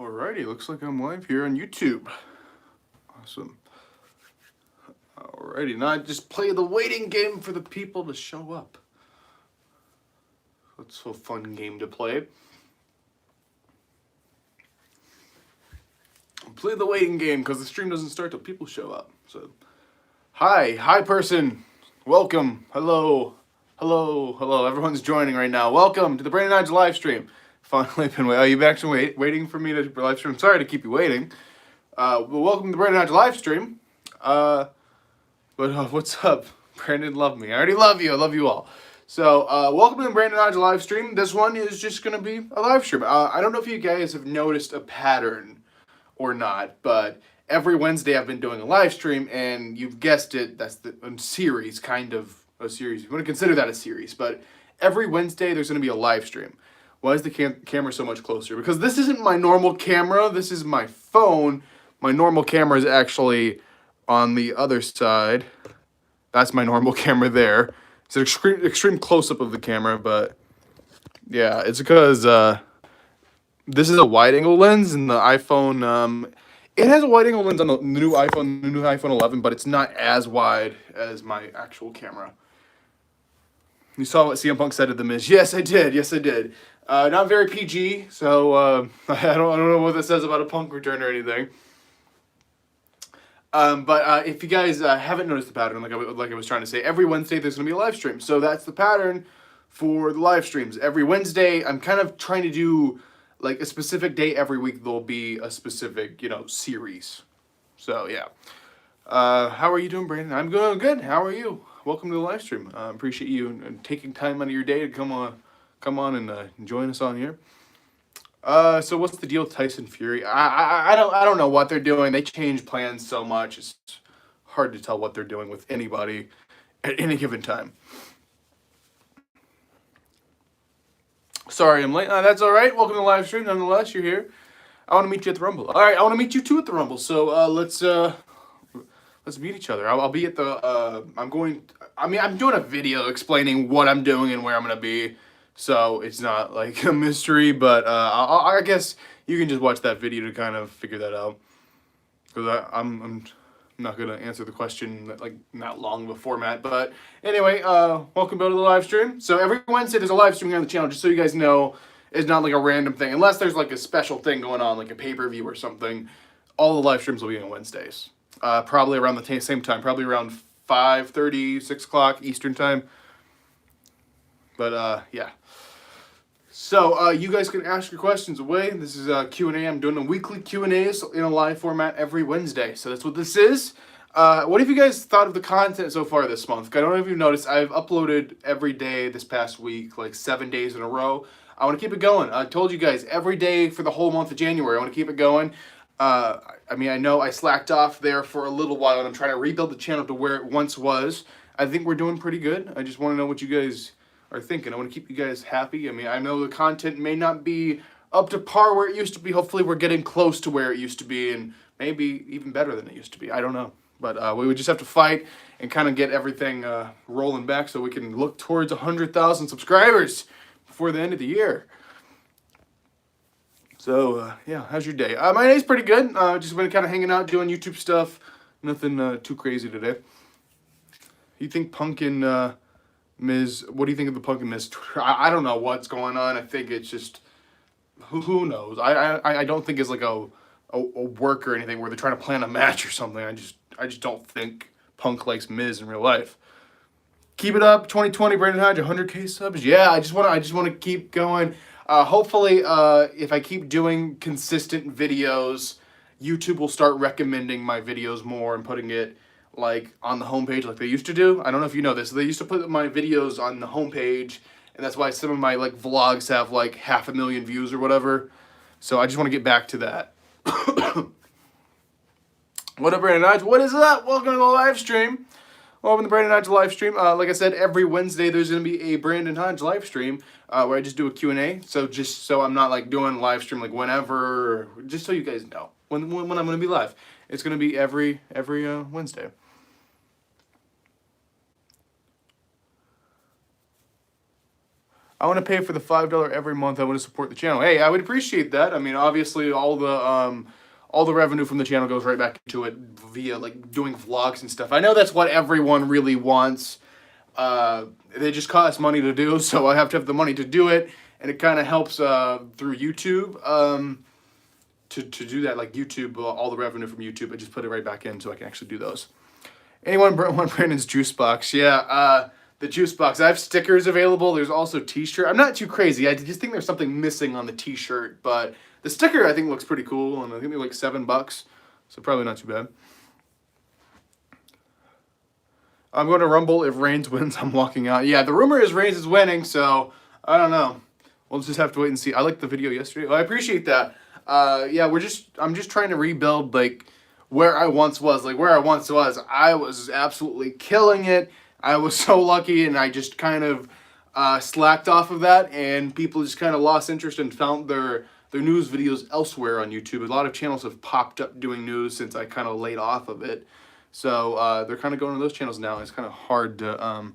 Alrighty, looks like I'm live here on YouTube. Awesome. Alrighty, now I just play the waiting game for the people to show up. That's a fun game to play. Play the waiting game because the stream doesn't start till people show up. So, hi person, welcome, hello. Everyone's joining right now. Welcome to the Brandon Hodge live stream. Finally been waiting. Oh, you've actually waiting for me to live stream. Sorry to keep you waiting. Well, welcome to the Brandon Hodge live stream. What's up? Brandon, love me. I already love you. I love you all. So, welcome to the Brandon Hodge live stream. This one is just going to be a live stream. I don't know if you guys have noticed a pattern or not, but every Wednesday I've been doing a live stream, and you've guessed it, that's a series, kind of a series. You want to consider that a series, but every Wednesday there's going to be a live stream. Why is the camera so much closer? Because this isn't my normal camera. This is my phone. My normal camera is actually on the other side. That's my normal camera there. It's an extreme close-up of the camera, but yeah, it's because this is a wide-angle lens, and the iPhone, it has a wide-angle lens on the new iPhone 11, but it's not as wide as my actual camera. You saw what CM Punk said to The Miz. Yes, I did. Yes, I did. Not very PG, so I don't know what this says about a Punk return or anything. But if you guys haven't noticed the pattern, like I was trying to say, every Wednesday there's going to be a live stream. So that's the pattern for the live streams. Every Wednesday, I'm kind of trying to do like a specific day every week. There'll be a specific, series. So yeah. How are you doing, Brandon? I'm doing good. How are you? Welcome to the live stream. Appreciate you and taking time out of your day to come on and join us on here. So what's the deal with Tyson Fury? I don't know what they're doing. They change plans so much. It's hard to tell what they're doing with anybody at any given time. Sorry I'm late. That's all right. Welcome to the live stream. Nonetheless, you're here. I want to meet you at the Rumble. All right, I want to meet you too at the Rumble. So let's meet each other. I'll be at the. I'm doing a video explaining what I'm doing and where I'm gonna be. So it's not like a mystery, but I guess you can just watch that video to kind of figure that out. Because I'm not gonna answer the question like not long of a format, but anyway, welcome to the live stream. So every Wednesday there's a live stream here on the channel, just so you guys know. It's not like a random thing, unless there's like a special thing going on, like a pay-per-view or something. All the live streams will be on Wednesdays, probably around the same time, probably around 5:30, 6 o'clock Eastern time. But yeah. So you guys can ask your questions away. This is Q&A. I'm doing a weekly Q&As in a live format every Wednesday. So that's what this is. What have you guys thought of the content so far this month? I don't know if you've noticed. I've uploaded every day this past week, like 7 days in a row. I want to keep it going. I told you guys every day for the whole month of January. I want to keep it going. I know I slacked off there for a little while, and I'm trying to rebuild the channel to where it once was. I think we're doing pretty good. I just want to know what you guys are thinking. I want to keep you guys happy. I know the content may not be up to par where it used to be. Hopefully we're getting close to where it used to be, and maybe even better than it used to be. I don't know. But we would just have to fight and kind of get everything rolling back so we can look towards 100,000 subscribers before the end of the year. So, yeah, how's your day? My day's pretty good. Just been kind of hanging out, doing YouTube stuff. Nothing too crazy today. You think Punk and Miz, what do you think of the Punk and Miz? I don't know what's going on. I think it's just, who knows? I don't think it's like a work or anything where they're trying to plan a match or something. I just don't think Punk likes Miz in real life. Keep it up, 2020, Brandon Hodge, 100K subs. Yeah, I just want to keep going. Hopefully, if I keep doing consistent videos, YouTube will start recommending my videos more and putting it like on the homepage like they used to do. I don't know if you know this. They used to put my videos on the homepage, and that's why some of my like vlogs have like 500,000 views or whatever. So I just want to get back to that. What up, Brandon Hodge? What is up? Welcome to the live stream. Welcome to the Brandon Hodge live stream. Like I said, every Wednesday there's going to be a Brandon Hodge live stream where I just do a Q&A. So just so I'm not like doing live stream like whenever, just so you guys know when I'm going to be live. It's going to be every Wednesday. I want to pay for the $5 every month. I want to support the channel. Hey, I would appreciate that. I mean, obviously, all the revenue from the channel goes right back into it via like doing vlogs and stuff. I know that's what everyone really wants. They just cost money to do, so I have to have the money to do it, and it kind of helps through YouTube to do that. Like YouTube, all the revenue from YouTube, I just put it right back in so I can actually do those. Anyone want Brandon's juice box? Yeah. The juice box. I have stickers available. There's also t-shirt. I'm not too crazy. I just think there's something missing on the t-shirt, but the sticker I think looks pretty cool, and I think they're like $7, so probably not too bad. I'm going to Rumble. If Reigns wins, I'm walking out. Yeah, the rumor is Reigns is winning, so I don't know. We'll just have to wait and see. I liked the video yesterday. Well, I appreciate that. Yeah, I'm just trying to rebuild like where I once was. Like where I once was, I was absolutely killing it. I was so lucky, and I just kind of slacked off of that, and people just kind of lost interest and found their news videos elsewhere on YouTube. A lot of channels have popped up doing news since I kind of laid off of it. So they're kind of going to those channels now. It's kind of hard to,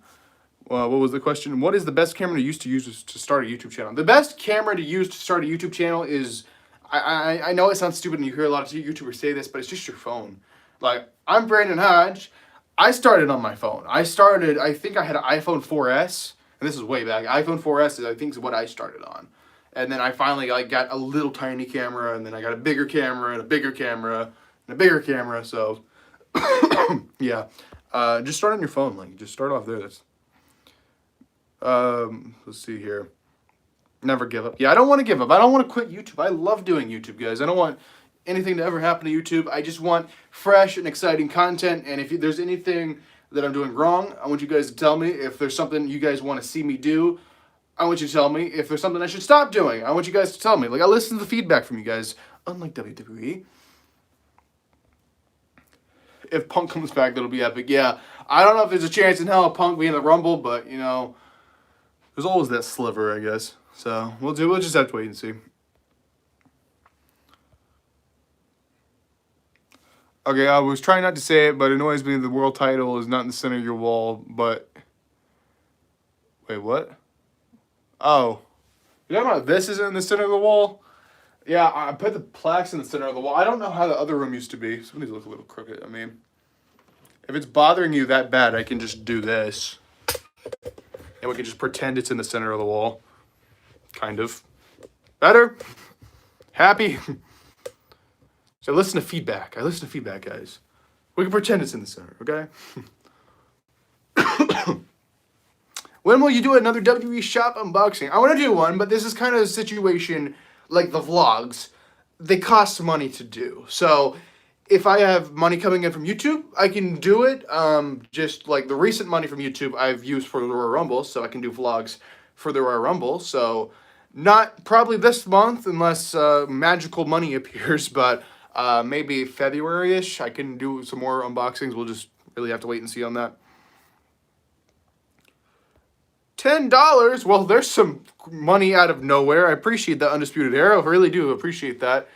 what was the question? What is the best camera to use to start a YouTube channel? The best camera to use to start a YouTube channel is, I know it sounds stupid and you hear a lot of YouTubers say this, but it's just your phone. Like, I'm Brandon Hodge. I started on my phone. I think I had an iPhone 4S, and this is way back. iPhone 4S I think is what I started on. And then I finally got a little tiny camera, and then I got a bigger camera, and a bigger camera, and a bigger camera, so... yeah, just start on your phone. Like, just start off there. That's let's see here. Never give up. Yeah, I don't want to give up. I don't want to quit YouTube. I love doing YouTube, guys. I don't want anything to ever happen to YouTube. I just want fresh and exciting content. And if there's anything that I'm doing wrong, I want you guys to tell me. If there's something you guys want to see me do, I want you to tell me. If there's something I should stop doing, I want you guys to tell me. Like, I listen to the feedback from you guys, unlike WWE. If Punk comes back, that'll be epic. Yeah, I don't know if there's a chance in hell of Punk being in the Rumble, but, you know, there's always that sliver, I guess. So, we'll just have to wait and see. Okay, I was trying not to say it, but it annoys me the world title is not in the center of your wall, but... Wait, what? Oh. You talking about this isn't in the center of the wall? Yeah, I put the plaques in the center of the wall. I don't know how the other room used to be. Some of these look a little crooked. I mean, if it's bothering you that bad, I can just do this. And we can just pretend it's in the center of the wall. Kind of. Better? Happy? So I listen to feedback. I listen to feedback, guys. We can pretend it's in the center, okay? When will you do another WWE shop unboxing? I want to do one, but this is kind of a situation... like the vlogs, they cost money to do. So if I have money coming in from YouTube, I can do it. Just like the recent money from YouTube I've used for the Royal Rumble, so I can do vlogs for the Royal Rumble. So not probably this month unless magical money appears, but maybe February-ish I can do some more unboxings. We'll just really have to wait and see on that. $10? Well, there's some money out of nowhere. I appreciate the Undisputed Era. I really do appreciate that.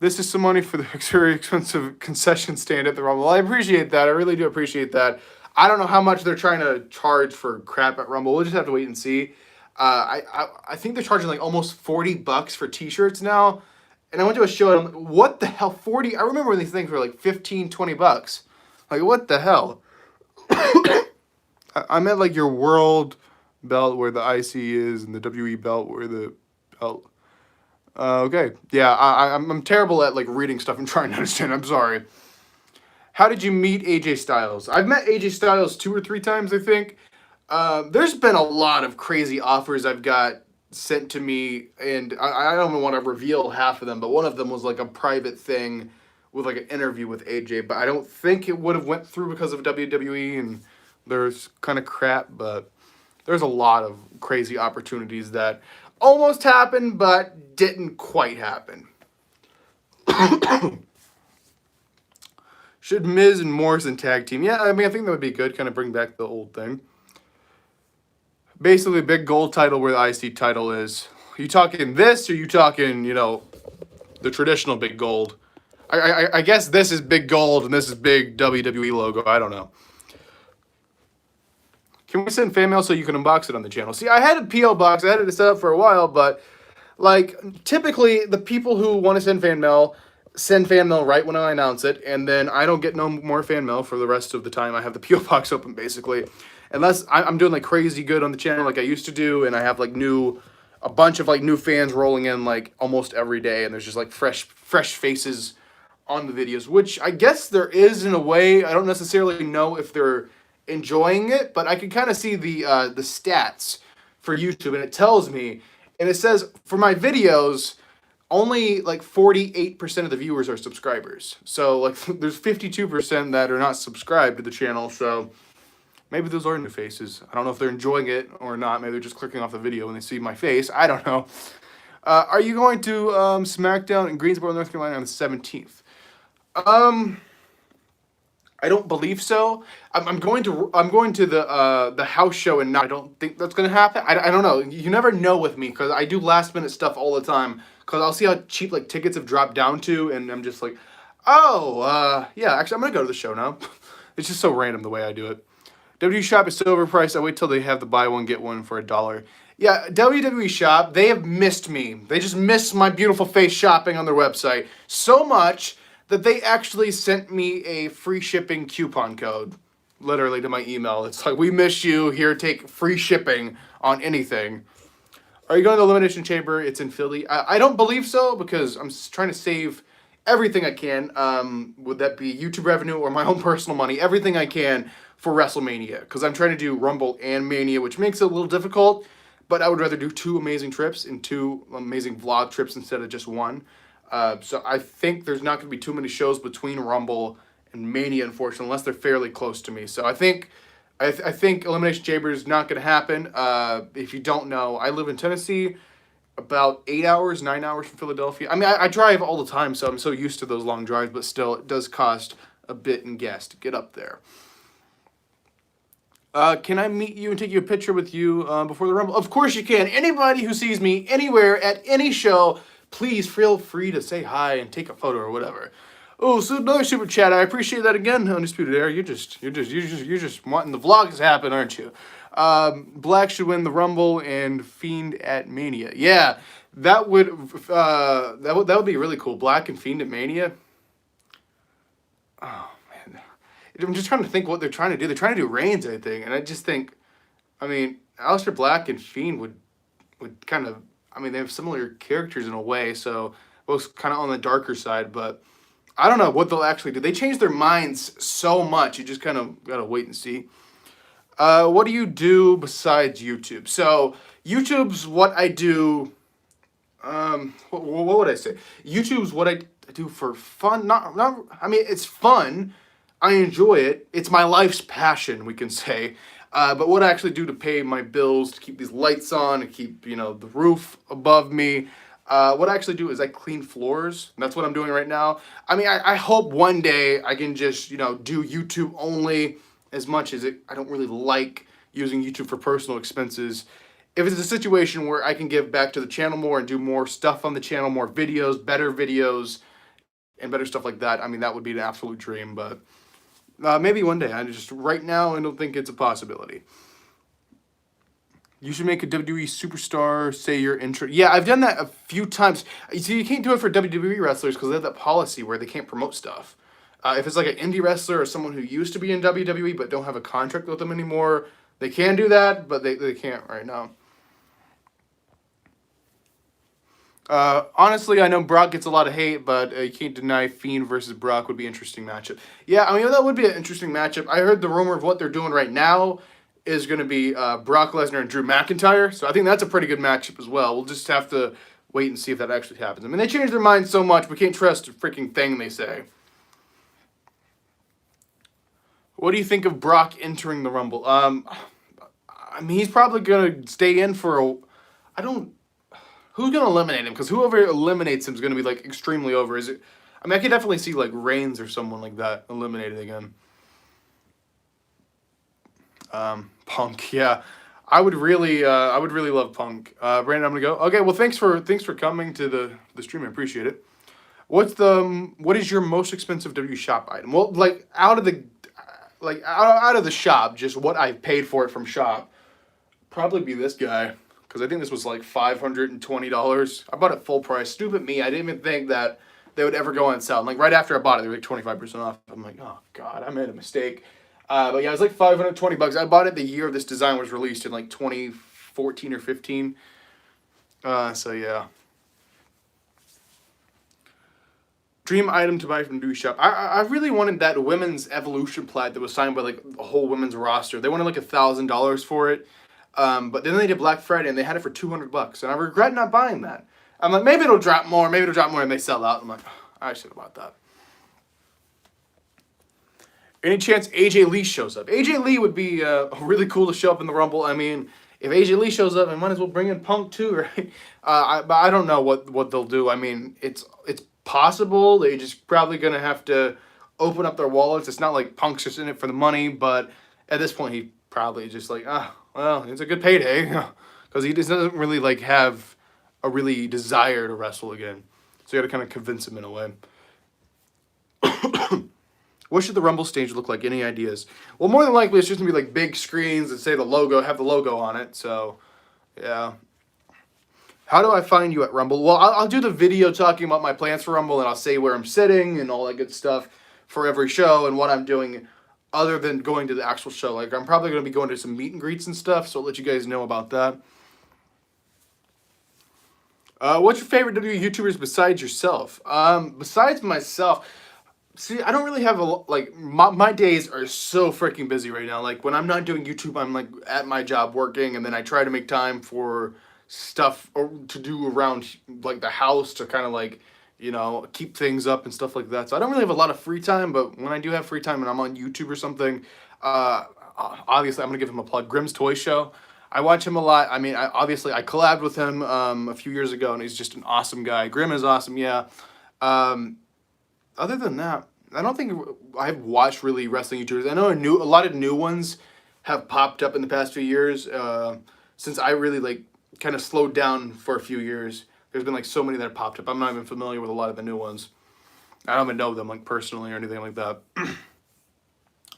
This is some money for the very expensive concession stand at the Rumble. I appreciate that. I really do appreciate that. I don't know how much they're trying to charge for crap at Rumble. We'll just have to wait and see. I think they're charging like almost $40 for t-shirts now. And I went to a show and I'm like, what the hell? 40? I remember when these things were like 15, 20 bucks. Like, what the hell? I meant like your world belt where the IC is and the WE belt where the belt. Okay. Yeah, I'm terrible at like reading stuff and trying to understand. I'm sorry. How did you meet AJ Styles? I've met AJ Styles 2 or 3 times, I think. There's been a lot of crazy offers I've got sent to me, and I don't even want to reveal half of them, but one of them was like a private thing with like an interview with AJ, but I don't think it would have went through because of WWE, and there's kind of crap, but there's a lot of crazy opportunities that almost happened, but didn't quite happen. Should Miz and Morrison tag team? Yeah, I mean, I think that would be good, kind of bring back the old thing. Basically, big gold title where the IC title is. You talking this, or you talking, you know, the traditional big gold? I guess this is big gold, and this is big WWE logo. I don't know. Can we send fan mail so you can unbox it on the channel? See, I had a P.O. box. I had it set up for a while, but like typically the people who want to send fan mail right when I announce it, and then I don't get no more fan mail for the rest of the time I have the P.O. box open, basically. Unless I'm doing like crazy good on the channel like I used to do, and I have like a bunch of like new fans rolling in like almost every day, and there's just like fresh faces on the videos, which I guess there is in a way. I don't necessarily know if they're enjoying it, but I can kind of see the stats for YouTube, and it tells me, and it says for my videos, only like 48% of the viewers are subscribers. So like there's 52% that are not subscribed to the channel. So maybe those are new faces. I don't know if they're enjoying it or not. Maybe they're just clicking off the video when they see my face. I don't know. Are you going to SmackDown in Greensboro, North Carolina on the 17th? I don't believe so. I'm going to the house show, and I don't think that's gonna happen. I don't know. You never know with me because I do last minute stuff all the time. Because I'll see how cheap like tickets have dropped down to, and I'm just like, oh yeah. Actually, I'm gonna go to the show now. It's just so random the way I do it. WWE Shop is so overpriced. I wait till they have the buy one get one for $1. Yeah, WWE Shop, they have missed me. They just missed my beautiful face shopping on their website so much that they actually sent me a free shipping coupon code, literally to my email. It's like, we miss you. Here, take free shipping on anything. Are you going to the Elimination Chamber? It's in Philly. I don't believe so because I'm trying to save everything I can. Would that be YouTube revenue or my own personal money? Everything I can for WrestleMania, because I'm trying to do Rumble and Mania, which makes it a little difficult, but I would rather do 2 amazing trips and 2 amazing vlog trips instead of just one. So I think there's not going to be too many shows between Rumble and Mania, unfortunately, unless they're fairly close to me. So I think Elimination Chamber is not going to happen. If you don't know, I live in Tennessee, about 8 hours, 9 hours from Philadelphia. I mean, I drive all the time, so I'm so used to those long drives, but still, it does cost a bit in gas to get up there. Can I meet you and take you a picture with you before the Rumble? Of course you can. Anybody who sees me anywhere at any show, please feel free to say hi and take a photo or whatever. Oh, so another super chat. I appreciate that again, Undisputed Era. You're just wanting the vlog to happen, aren't you? Black should win the Rumble and Fiend at Mania. Yeah, that would be really cool. Black and Fiend at Mania. Oh man, I'm just trying to think what they're trying to do. They're trying to do Reigns, I think, and I just think, I mean, Aleister Black and Fiend would kind of, I mean, they have similar characters in a way, so both kind of on the darker side, but I don't know what they'll actually do. They change their minds so much. You just kind of got to wait and see. What do you do besides YouTube? So YouTube's what I do. What would I say? YouTube's what I do for fun. I mean, it's fun. I enjoy it. It's my life's passion, we can say. But what I actually do to pay my bills, to keep these lights on, to keep, the roof above me, what I actually do is I clean floors. And that's what I'm doing right now. I mean, I hope one day I can just, do YouTube only, as much as I don't really like using YouTube for personal expenses. If it's a situation where I can give back to the channel more and do more stuff on the channel, more videos, and better stuff like that, I mean, that would be an absolute dream. But maybe one day. Right now, I don't think it's a possibility. You should make a WWE superstar say your intro. Yeah, I've done that a few times. See, you can't do it for WWE wrestlers because they have that policy where they can't promote stuff. If it's like an indie wrestler or someone who used to be in WWE but don't have a contract with them anymore, they can do that, but they can't right now. Honestly, I know Brock gets a lot of hate, but you can't deny Fiend versus Brock would be an interesting matchup. Yeah, I mean, that would be an interesting matchup. I heard the rumor of what they're doing right now is going to be Brock Lesnar and Drew McIntyre, so I think that's a pretty good matchup as well. We'll just have to wait and see if that actually happens. I mean, they change their minds so much, we can't trust a freaking thing they say. What do you think of Brock entering the Rumble? I mean, he's probably going to stay in for who's going to eliminate him? Because whoever eliminates him is going to be, like, extremely over. I mean, I could definitely see, like, Reigns or someone like that eliminated again. Punk, yeah. I would really love Punk. Brandon, I'm going to go. Okay, well, thanks for coming to the stream. I appreciate it. What is your most expensive W Shop item? Well, like, like out of the shop, just what I paid for it from shop, probably be this guy. Because I think this was like $520. I bought it full price. Stupid me. I didn't even think that they would ever go on sale. And like right after I bought it, they were like 25% off. I'm like, oh God, I made a mistake. But yeah, it was like $520. I bought it the year this design was released in like 2014 or 15. So yeah. Dream item to buy from Dewey Shop. I really wanted that women's Evolution plaid that was signed by like a whole women's roster. They wanted like $1,000 for it. But then they did Black Friday and they had it for $200, and I regret not buying that. I'm like, maybe it'll drop more, and they sell out. I'm like, oh, I should have bought that. Any chance AJ Lee shows up? AJ Lee would be really cool to show up in the Rumble. I mean, if AJ Lee shows up, I might as well bring in Punk too, right? But I don't know what they'll do. I mean, it's possible. They just probably gonna have to open up their wallets. It's not like Punk's just in it for the money, but at this point, he probably just like, well, it's a good payday, because he just doesn't really like have a really desire to wrestle again. So you got to kind of convince him in a way. What should the Rumble stage look like? Any ideas? Well, more than likely, it's just gonna be like big screens that say have the logo on it. So, yeah. How do I find you at Rumble? Well, I'll do the video talking about my plans for Rumble, and I'll say where I'm sitting and all that good stuff for every show and what I'm doing other than going to the actual show. Like, I'm probably going to be going to some meet and greets and stuff, so I'll let you guys know about that. What's your favorite YouTubers besides yourself? Besides myself, see, I don't really have my days are so freaking busy right now. Like, when I'm not doing YouTube, I'm like at my job working, and then I try to make time for stuff or to do around like the house to kind of like, keep things up and stuff like that. So I don't really have a lot of free time, but when I do have free time and I'm on YouTube or something, obviously I'm gonna give him a plug. Grimm's Toy Show. I watch him a lot. I mean, I collabed with him a few years ago, and he's just an awesome guy. Grimm is awesome, yeah. Other than that, I don't think I've watched really wrestling YouTubers. I know a lot of new ones have popped up in the past few years. Since I really like kind of slowed down for a few years, there's been like so many that have popped up. I'm not even familiar with a lot of the new ones. I don't even know them like personally or anything like that.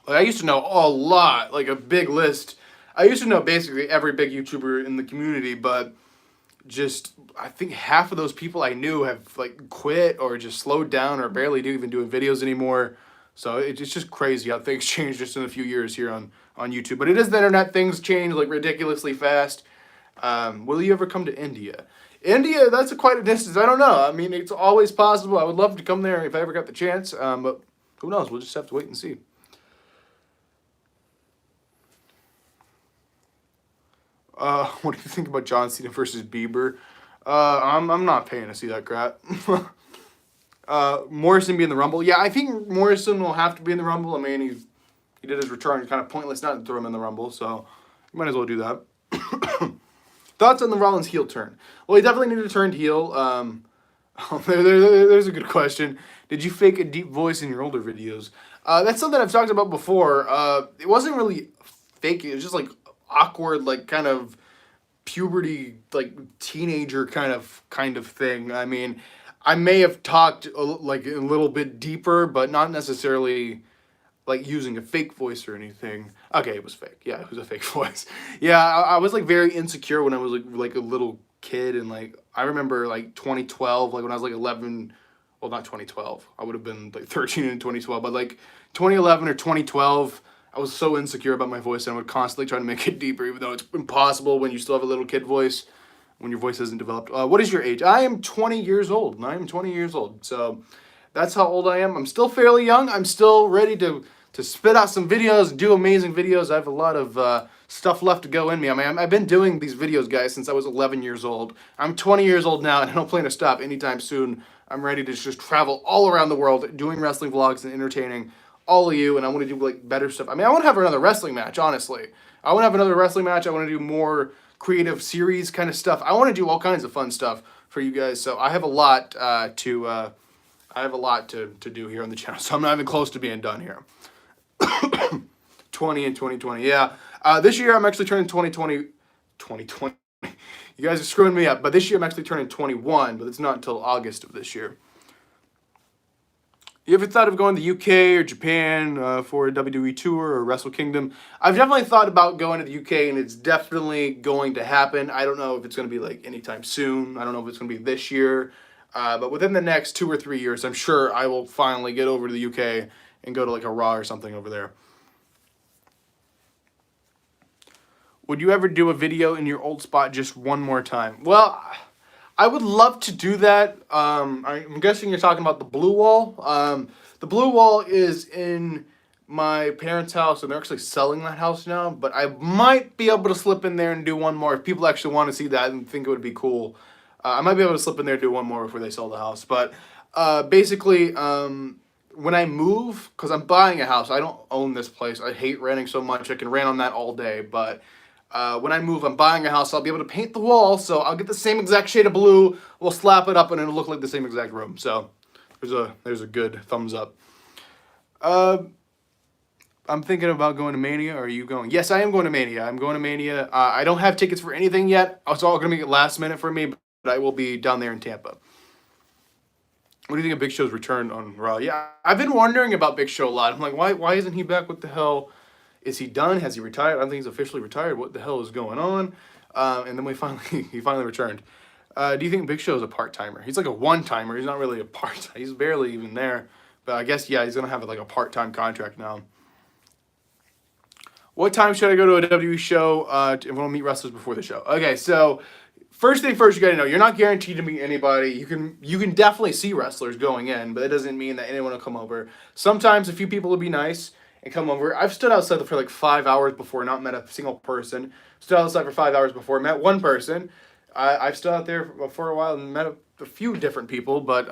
Like, I used to know a lot, like a big list. I used to know basically every big YouTuber in the community, but just I think half of those people I knew have like quit or just slowed down or barely even doing videos anymore. So it's just crazy how things change just in a few years here on YouTube. But it is the internet. Things change like ridiculously fast. Will you ever come to India? India, that's quite a distance. I don't know. I mean, it's always possible. I would love to come there if I ever got the chance. But who knows? We'll just have to wait and see. What do you think about John Cena versus Bieber? I'm not paying to see that crap. Morrison be in the Rumble. Yeah, I think Morrison will have to be in the Rumble. I mean, he did his return. It's kind of pointless not to throw him in the Rumble, so you might as well do that. Thoughts on the Rollins heel turn? Well, he definitely needed to turn heel. There's a good question. Did you fake a deep voice in your older videos? That's something I've talked about before. It wasn't really fake. It was just like awkward, like kind of puberty, like teenager kind of thing. I mean, I may have talked like a little bit deeper, but not necessarily like using a fake voice or anything. Okay, it was fake. Yeah, it was a fake voice. Yeah, I was like very insecure when I was like a little kid, and like I remember like 2012, like when I was like 11. Well, not 2012. I would have been like 13 in 2012, but like 2011 or 2012, I was so insecure about my voice, and I would constantly try to make it deeper, even though it's impossible when you still have a little kid voice, when your voice hasn't developed. What is your age? I am 20 years old. So that's how old I am. I'm still fairly young. I'm still ready to spit out some videos and do amazing videos. I have a lot of stuff left to go in me. I mean, I've been doing these videos, guys, since I was 11 years old. I'm 20 years old now, and I don't plan to stop anytime soon. I'm ready to just travel all around the world doing wrestling vlogs and entertaining all of you, and I want to do like better stuff. I mean, I want to have another wrestling match, honestly. I want to have another wrestling match. I want to do more creative series kind of stuff. I want to do all kinds of fun stuff for you guys. So I have a lot to do here on the channel. So I'm not even close to being done here. 20 and 2020, yeah. This year I'm actually turning 2020. You guys are screwing me up, but this year I'm actually turning 21, but it's not until August of this year. You ever thought of going to the UK or Japan for a WWE tour or Wrestle Kingdom? I've definitely thought about going to the UK, and it's definitely going to happen. I don't know if it's going to be like anytime soon. I don't know if it's going to be this year. But within the next 2 or 3 years, I'm sure I will finally get over to the UK and go to like a Raw or something over there. Would you ever do a video in your old spot just one more time? Well, I would love to do that. I'm guessing you're talking about the Blue Wall. The Blue Wall is in my parents' house, and they're actually selling that house now. But I might be able to slip in there and do one more if people actually want to see that and think it would be cool. I might be able to slip in there and do one more before they sell the house. But basically, when I move, because I'm buying a house, I don't own this place. I hate renting so much. I can rant on that all day, but when I move, I'm buying a house. I'll be able to paint the wall, so I'll get the same exact shade of blue. We'll slap it up, and it'll look like the same exact room. So there's a good thumbs up. I'm thinking about going to Mania. Are you going? Yes, I am going to Mania. I'm going to Mania. I don't have tickets for anything yet. It's all going to be last minute for me, but I will be down there in Tampa. What do you think of Big Show's return on Raw? Yeah, I've been wondering about Big Show a lot. I'm like, why isn't he back? What the hell? Is he done? Has he retired? I don't think he's officially retired. What the hell is going on? And then he finally returned. Do you think Big Show is a part-timer? He's like a one-timer. He's not really a part-time. He's barely even there. But I guess, yeah, he's going to have like a part-time contract now. What time should I go to a WWE show if I want to meet wrestlers before the show? Okay, so first thing first, you got to know, you're not guaranteed to meet anybody. You can definitely see wrestlers going in, but it doesn't mean that anyone will come over. Sometimes a few people will be nice and come over. I've stood outside for like 5 hours before, not met a single person. Stood outside for 5 hours before, met one person. I've stood out there for a while and met a few different people. But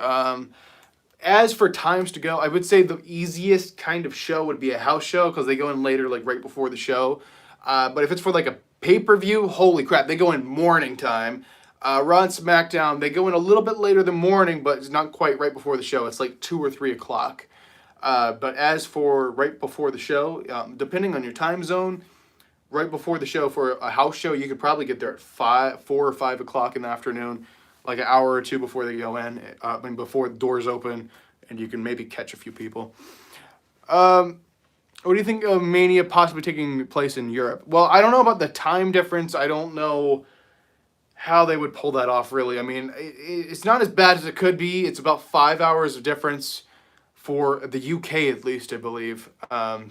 as for times to go, I would say the easiest kind of show would be a house show because they go in later, like right before the show. But if it's for like a pay-per-view, holy crap, they go in morning time. Raw and SmackDown, they go in a little bit later than morning, but it's not quite right before the show. It's like 2 or 3 o'clock. But as for right before the show, depending on your time zone, right before the show for a house show, you could probably get there at 4 or 5 o'clock in the afternoon, like an hour or two before they go in, before the doors open, and you can maybe catch a few people. What do you think of Mania possibly taking place in Europe? Well, I don't know about the time difference. I don't know how they would pull that off, really. I mean, it's not as bad as it could be. It's about 5 hours of difference for the UK, at least, I believe.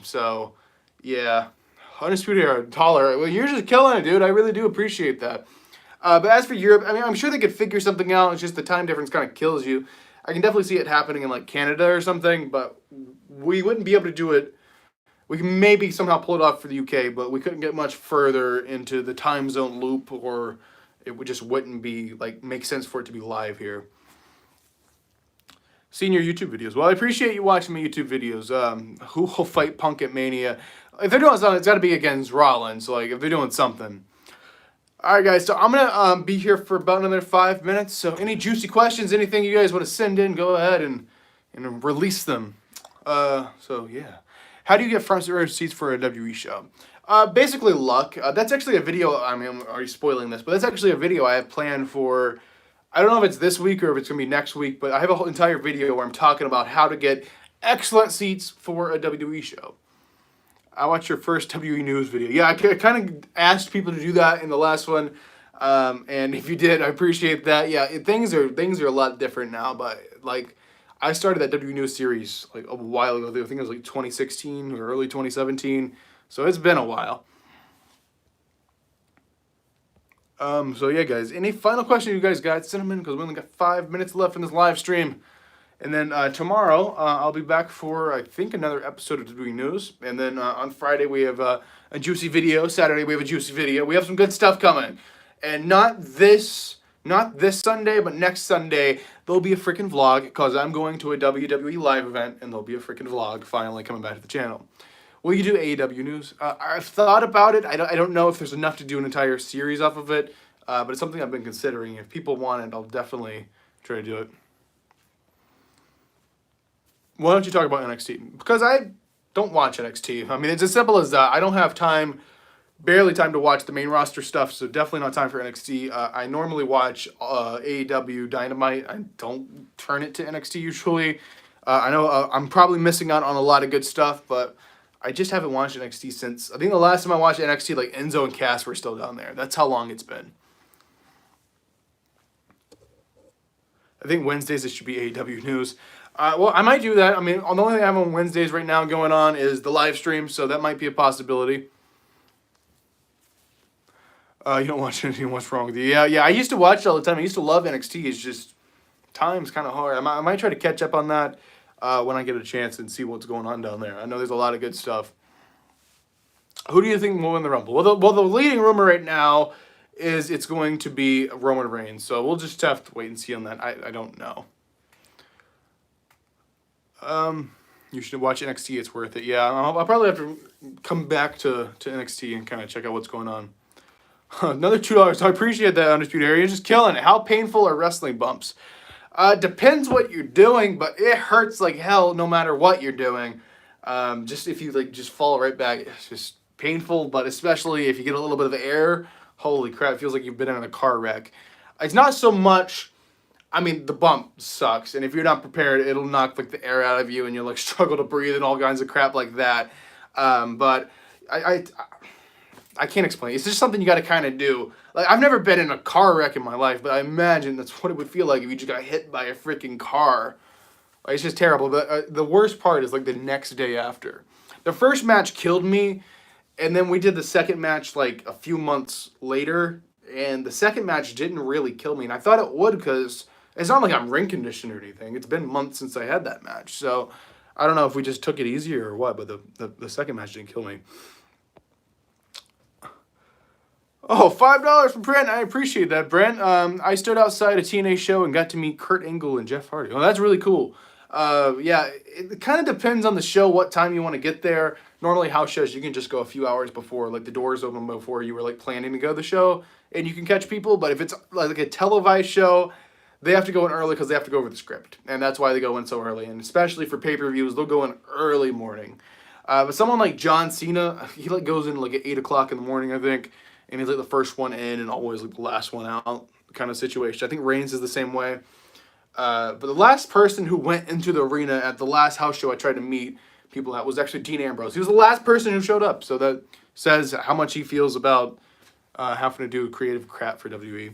So, yeah. Undisputed Era, taller. Well, you're just killing it, dude. I really do appreciate that. But as for Europe, I mean, I'm sure they could figure something out. It's just the time difference kind of kills you. I can definitely see it happening in, like, Canada or something, but we wouldn't be able to do it. We can maybe somehow pull it off for the UK, but we couldn't get much further into the time zone loop, or it would just wouldn't be, like, make sense for it to be live here. Seeing your YouTube videos. Well, I appreciate you watching my YouTube videos. Who will fight Punk at Mania? If they're doing something, it's got to be against Rollins. Like, if they're doing something. All right, guys. So I'm going to be here for about another 5 minutes. So any juicy questions, anything you guys want to send in, go ahead and release them. So, yeah. How do you get front row seats for a WWE show? Basically, luck. That's actually a video. I mean, I'm already spoiling this, but that's actually a video I have planned for. I don't know if it's this week or if it's going to be next week, but I have a whole entire video where I'm talking about how to get excellent seats for a WWE show. I watched your first WWE News video. Yeah, I kind of asked people to do that in the last one, and if you did, I appreciate that. Yeah, things are a lot different now, but like I started that WWE News series like a while ago. I think it was like 2016 or early 2017, so it's been a while. So yeah, guys, any final question you guys got, send them in because we only got 5 minutes left in this live stream. And then tomorrow, I'll be back for, I think, another episode of WWE News. And then on Friday, we have a juicy video. Saturday, we have a juicy video. We have some good stuff coming. And not this Sunday, but next Sunday, there'll be a freaking vlog because I'm going to a WWE live event, and there'll be a freaking vlog finally coming back to the channel. Will you do AEW news? I've thought about it. I don't know if there's enough to do an entire series off of it, but it's something I've been considering. If people want it, I'll definitely try to do it. Why don't you talk about NXT? Because I don't watch NXT. I mean, it's as simple as that. I don't have time, barely time to watch the main roster stuff, so definitely not time for NXT. I normally watch AEW Dynamite. I don't turn it to NXT usually. I know I'm probably missing out on a lot of good stuff, but I just haven't watched NXT since I think the last time I watched NXT, like Enzo and Cass were still down there. That's how long it's been. I think Wednesdays it should be AEW news. Well, I might do that. I mean, the only thing I have on Wednesdays right now going on is the live stream, so that might be a possibility. You don't watch anything. What's wrong with you? Yeah. I used to watch it all the time. I used to love NXT. It's just time's kind of hard. I might try to catch up on that when I get a chance and see what's going on down there. I know there's a lot of good stuff. Who do you think will win the Rumble? Well, the leading rumor right now is it's going to be Roman Reigns. So we'll just have to wait and see on that. I don't know. You should watch NXT. It's worth it. Yeah, I'll probably have to come back to NXT and kind of check out what's going on. Another $2. I appreciate that, Undisputed Era. You're just killing it. How painful are wrestling bumps? Depends what you're doing, but it hurts like hell no matter what you're doing. Just if you just fall right back, it's just painful. But especially if you get a little bit of air, holy crap! It feels like you've been in a car wreck. It's not so much. I mean, the bump sucks, and if you're not prepared, it'll knock the air out of you, and you'll struggle to breathe and all kinds of crap like that. But I can't explain. It's just something you got to kind of do. I've never been in a car wreck in my life, but I imagine that's what it would feel like if you just got hit by a freaking car. It's just terrible. But the worst part is the next day after. The first match killed me, and then we did the second match a few months later, and the second match didn't really kill me, and I thought it would because it's not like I'm ring conditioned or anything. It's been months since I had that match, so I don't know if we just took it easier or what, but the second match didn't kill me. Oh, $5 from Brent. I appreciate that, Brent. I stood outside a TNA show and got to meet Kurt Angle and Jeff Hardy. Oh, that's really cool. Yeah, it kind of depends on the show, what time you want to get there. Normally, house shows, you can just go a few hours before, the doors open before you were, planning to go to the show, and you can catch people. But if it's, a televised show, they have to go in early because they have to go over the script. And that's why they go in so early. And especially for pay-per-views, they'll go in early morning. But someone like John Cena, he, goes in, at 8 o'clock in the morning, I think. And he's the first one in and always the last one out kind of situation. I think Reigns is the same way. But the last person who went into the arena at the last house show I tried to meet people at was actually Dean Ambrose. He was the last person who showed up. So that says how much he feels about having to do creative crap for WWE.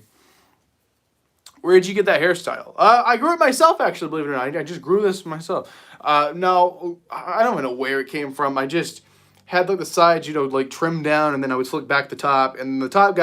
Where did you get that hairstyle? I grew it myself, actually, believe it or not. I just grew this myself. No, I don't know where it came from. I just had the sides, trimmed down, and then I would slick back the top, and the top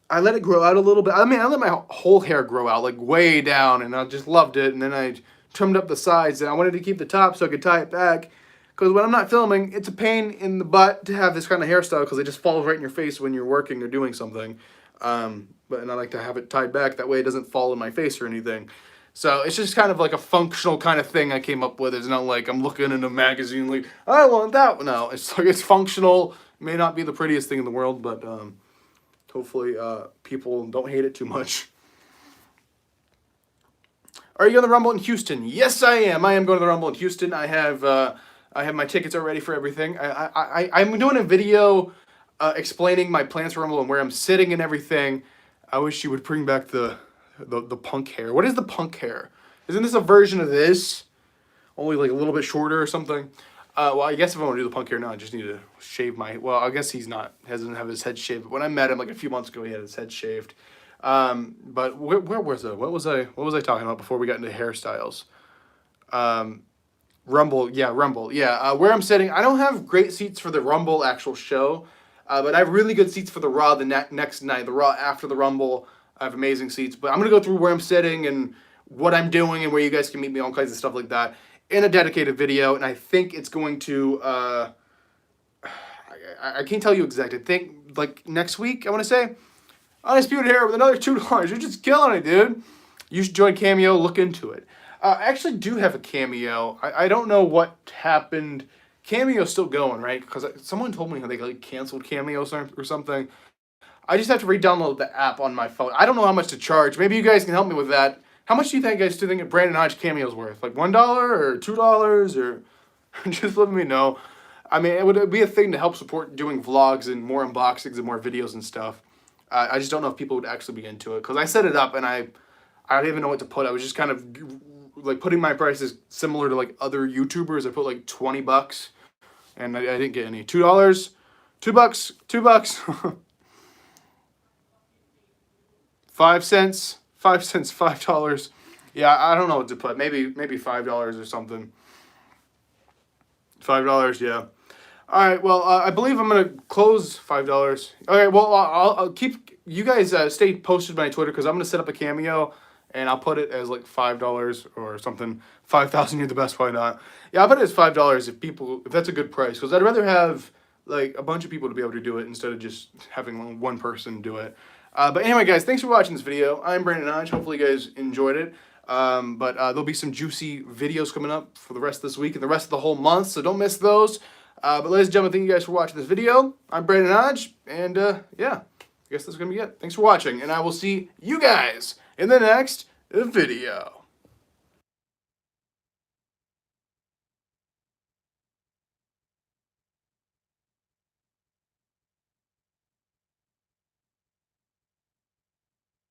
I let it grow out a little bit. I mean, I let my whole hair grow out, way down, and I just loved it, and then I trimmed up the sides, and I wanted to keep the top so I could tie it back, because when I'm not filming, it's a pain in the butt to have this kind of hairstyle, because it just falls right in your face when you're working or doing something, and I like to have it tied back, that way it doesn't fall in my face or anything. So it's just kind of a functional kind of thing I came up with. It's not like I'm looking in a magazine I want that. No, it's functional. It may not be the prettiest thing in the world, but hopefully people don't hate it too much. Are you going to the Rumble in Houston? Yes, I am. I am going to the Rumble in Houston. I have my tickets already for everything. I'm doing a video explaining my plans for Rumble and where I'm sitting and everything. I wish you would bring back the punk hair. What is the punk hair? Isn't this a version of this? Only a little bit shorter or something? Well, I guess if I want to do the punk hair now, I just need to shave my... Well, I guess he doesn't have his head shaved. But when I met him a few months ago, he had his head shaved. But where was I? What was I talking about before we got into hairstyles? Rumble. Yeah, Rumble. Yeah, where I'm sitting, I don't have great seats for the Rumble actual show. But I have really good seats for the Raw the next night. The Raw after the Rumble. I have amazing seats, but I'm going to go through where I'm sitting and what I'm doing and where you guys can meet me, all kinds of stuff like that in a dedicated video, and I think it's going to, I can't tell you exactly. I think, next week, I want to say, Undisputed Era with another $2. You're just killing it, dude. You should join Cameo. Look into it. I actually do have a Cameo. I don't know what happened. Cameo's still going, right? Because someone told me how they canceled Cameo or something. I just have to re-download the app on my phone. I don't know how much to charge. Maybe you guys can help me with that. How much do you guys think Brandon Hodge Cameo's worth? $1 or $2 or just let me know. I mean, it would be a thing to help support doing vlogs and more unboxings and more videos and stuff. I just don't know if people would actually be into it because I set it up and I didn't even know what to put. I was just kind of like putting my prices similar to like other YouTubers. I put like $20, and I didn't get any. $2, $2, $2. 5 cents, 5 cents, $5. Yeah, I don't know what to put. Maybe $5 or something. $5, yeah. All right, well, I believe I'm gonna close $5. Okay, well, I'll keep you guys stay posted on my Twitter because I'm gonna set up a Cameo and I'll put it as like $5 or something. 5,000, you're the best. Why not? Yeah, I'll put it as $5 if that's a good price because I'd rather have like a bunch of people to be able to do it instead of just having one person do it. But anyway, guys, thanks for watching this video. I'm Brandon Hodge. Hopefully, you guys enjoyed it. But there'll be some juicy videos coming up for the rest of this week and the rest of the whole month, so don't miss those. But ladies and gentlemen, thank you guys for watching this video. I'm Brandon Hodge, and yeah, I guess that's going to be it. Thanks for watching, and I will see you guys in the next video.